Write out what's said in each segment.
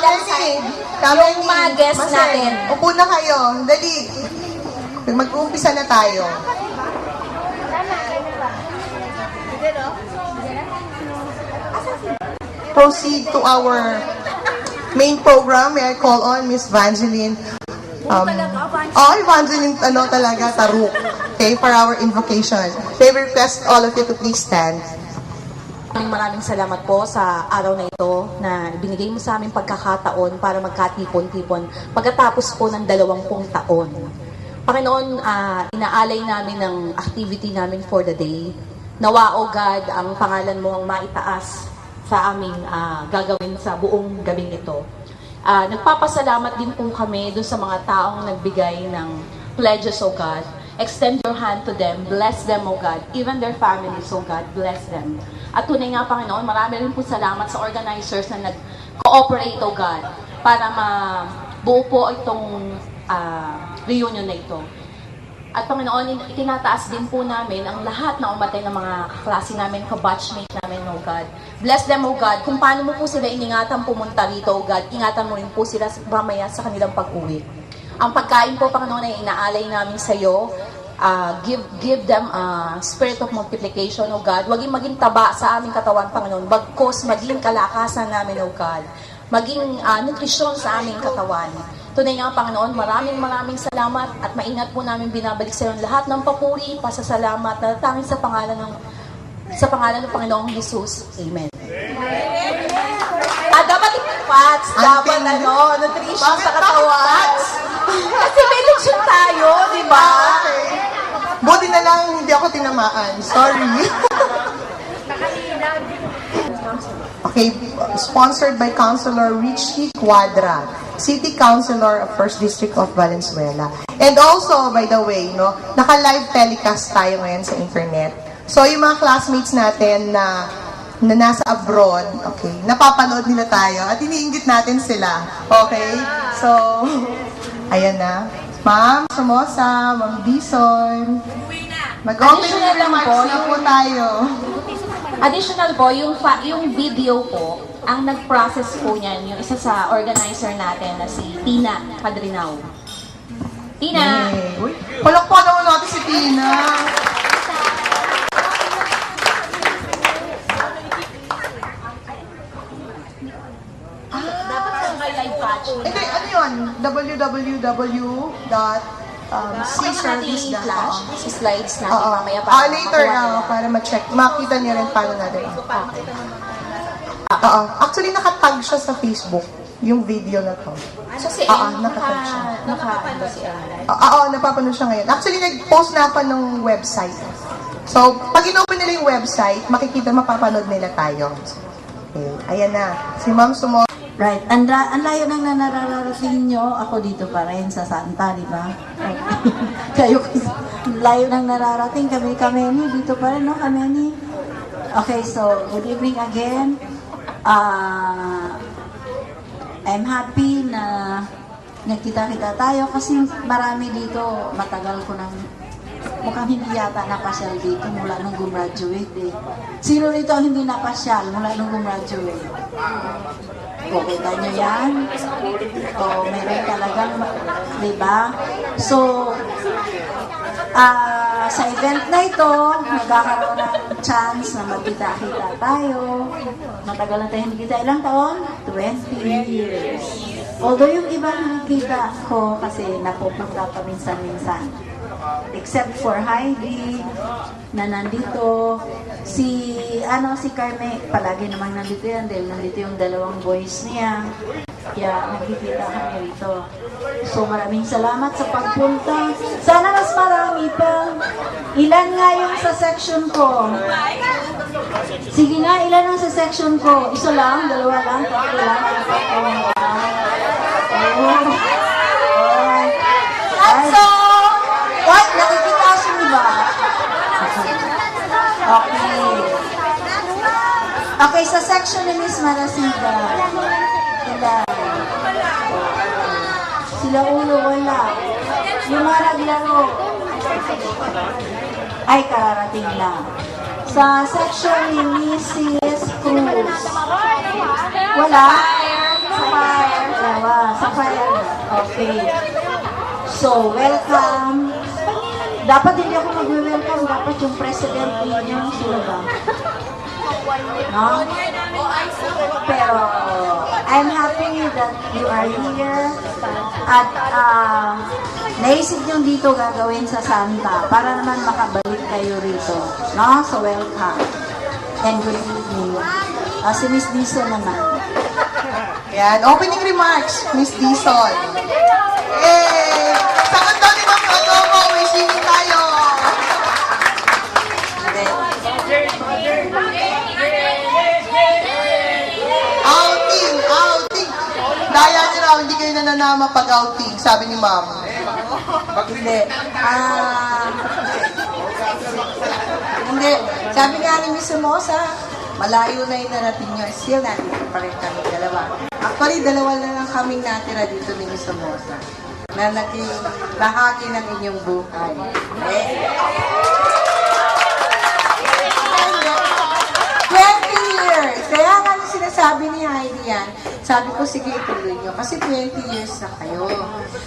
yung mga guests natin. Upo na kayo. Dali. Mag-uumpisa na tayo. Proceed to our main program. May I call on Miss Vangeline. Evangeline, talaga, Taruk. Okay, for our invocation. May we request all of you to please stand. Maraming salamat po sa araw na ito na binigay mo sa aming pagkakataon para magkatipon-tipon pagkatapos po ng 20 taon. Panginoon, inaalay namin ng activity namin for the day. Nawa, O God, ang pangalan mo ang maitaas sa aming gagawin sa buong gabing ito. Nagpapasalamat din po kami dun sa mga taong nagbigay ng pledges, O God. Extend your hand to them, bless them, O God, even their families, O God, bless them. At tunay nga, Panginoon, marami rin po salamat sa organizers na nag-cooperate, O God, para mabuo po itong reunion na ito. At Panginoon, itinataas din po namin ang lahat na umatay ng mga kaklase namin, ka-batchmate namin, O God. Bless them, O God. Kung paano mo po sila iningatan pumunta rito, O God, ingatan mo rin po sila mamaya sa kanilang pag-uwi. Ang pagkain po, Panginoon, ay inaalay namin sa iyo. Give them a spirit of multiplication, O God. Huwag maging taba sa aming katawan, Panginoon. Bagkos maging kalakasan namin, O God. Maging nutrisyon sa aming katawan. Tunay nga, Panginoon, maraming salamat at maingat po namin binabalik sa iyo lahat ng papuri, pasasalamat na tanging sa pangalan ng Panginoong Jesus. Amen. Dapat fats, dapat nutrition sa katawan. Kasi may nutrition tayo, di ba? Okay. Buti na lang hindi ako tinamaan. Sorry. Okay, sponsored by Councilor Richie Cuadra, City Councilor of 1st District of Valenzuela. And also, by the way, naka-live telecast tayo ngayon sa internet. So, yung mga classmates natin na nasa abroad, okay, napapanood nila tayo at iniinggit natin sila. Okay? So, ayan na. Ma'am Somoza, Ma'am Bison. Mag-opening remarks na po tayo. Additional po, yung video po, ang nag-process po niyan, yung isa sa organizer natin na si Tina Padrinaw. Tina! Hey. Palakpan naman natin si Tina! Dapat sa live batch. Hindi, ano yun? www.cservice.com slides natin mamaya para later para ma-check. Makita niyo rin paano natin. Actually, nakatag siya sa Facebook, yung video na to. So si nakatag siya. Napapanood siya ngayon. Actually, nag-post na ako ng website. So, pag inopen nila yung website, mapapanood nila tayo. Okay. Ayan na. Si Ma'am Sumo. Right. Ang layo nang nararating nyo, ako dito pa rin sa Santa, di ba? Okay. Kayo, layo nang nararating, kami dito pa rin, no? Kami. Okay, so, good evening again. I'm happy na nagkita-kita tayo kasi marami dito, matagal ko nang mukhang hindi yata napasyal dito mula nung gumraduate eh. Sino rito hindi napasyal mula nung gumraduate? Okay, nyo yan? O, meron talagang, diba? So, sa event na ito, magkakaroon ng chance na magkita-kita tayo. Matagal na tayo hindi kita. Ilang taon? 20 years. Although yung iba nakikita ko kasi napupunta pa minsan-minsan. Except for Heidi na nandito, si Carme palagi namang nandito yan dahil nandito yung dalawang boys niya, kaya nagkikita kami rito. So maraming salamat sa pagpunta. Sana mas marami pa. Ilan nga yung sa section ko? Sige nga, ilan ang sa section ko? Isa lang? Dalawa lang? Tatlo lang? What? Nakikita siya ba? Okay. Okay, sa section ni Miss Marasiga. Sila ulo, wala. Yung mga naglaro. Ay, kararating lang. Sa section ni Mrs. Cruz. Wala? Sa fire. Bayan. Okay. So, welcome. Dapat hindi ako mag-welcome. Dapat yung president ninyo. Sino ba? No? Pero, I'm happy that you are here. At, naisip nyo dito gagawin sa Santa para naman makabalik kayo rito. No? So, welcome. And good evening. Si Miss Disa naman. Yan, opening remarks, Miss Dizon. Eh, sakot daw ni Ma'am Adobo, may singing tayo. Outing, outing. Daya niyo raw, hindi kayo nananama pag outing, sabi ni Ma'am. Hindi. Hindi. Sabi nga ni Miss Sumosa, malayo na yung narating nyo. Still, nandito pa rin kami dalawa. Actually, dalawa na lang kaming natira dito ni Miss Sumosa na naging bahagi ng inyong buhay. Okay? 20 years. Kaya nga yung sinasabi ni Heidi yan, sabi ko, sige, ituloy nyo. Kasi 20 years na kayo.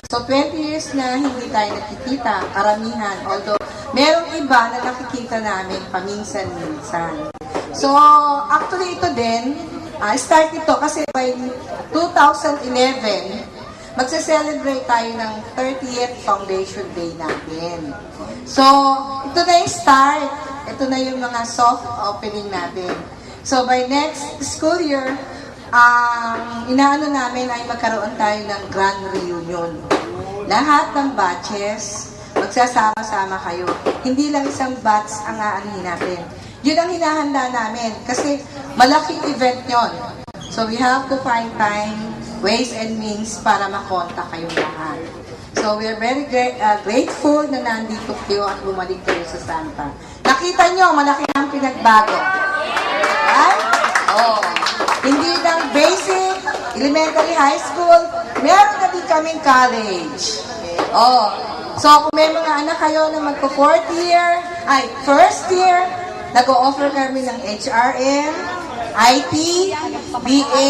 So, 20 years na hindi tayo nakikita, karamihan. Although, merong iba na nakikita namin paminsan-minsan. So, actually, ito din, start ito kasi by 2011, magse-celebrate tayo ng 30th Foundation Day natin. So, ito na yung start. Ito na yung mga soft opening natin. So, by next school year, inaano namin ay magkaroon tayo ng grand reunion. Lahat ng batches, magsasama-sama kayo. Hindi lang isang batch ang aanin natin. Yun ang hinahanda namin kasi malaking event yon. So, we have to find time, ways and means para makontak kayong lahat. So, we are very grateful na nandito kayo at bumalik kayo sa Santa. Nakita nyo, malaki ang pinagbago. Right? Oh. Hindi lang basic, elementary, high school, meron na din kaming college. Oh. So, kung may mga anak kayo na magko-4th year, first year, nag-o-offer kami ng HRM, IT, BA,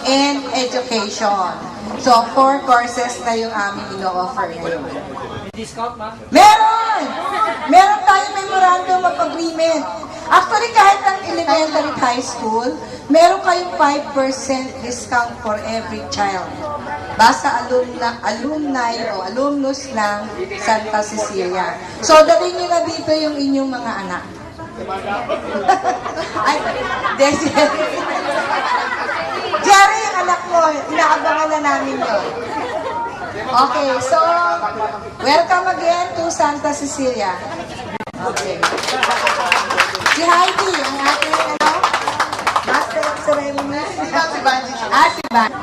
and Education. So, 4 courses na yung aming ino-offer ngayon. Discount, ma'am? Meron! Meron tayong memorandum of agreement. Actually, kahit ang elementary at high school, meron kayong 5% discount for every child. Basta alumni o alumnus ng Santa Cecilia. So, dalhin nyo na dito yung inyong mga anak. Ay, Jerry, yung anak mo, inaabangan na namin yun. Okay, so, welcome again to Santa Cecilia. Okay. Si Heidi, ang ating, Master of Ceremony. Si Banji. Si Banji.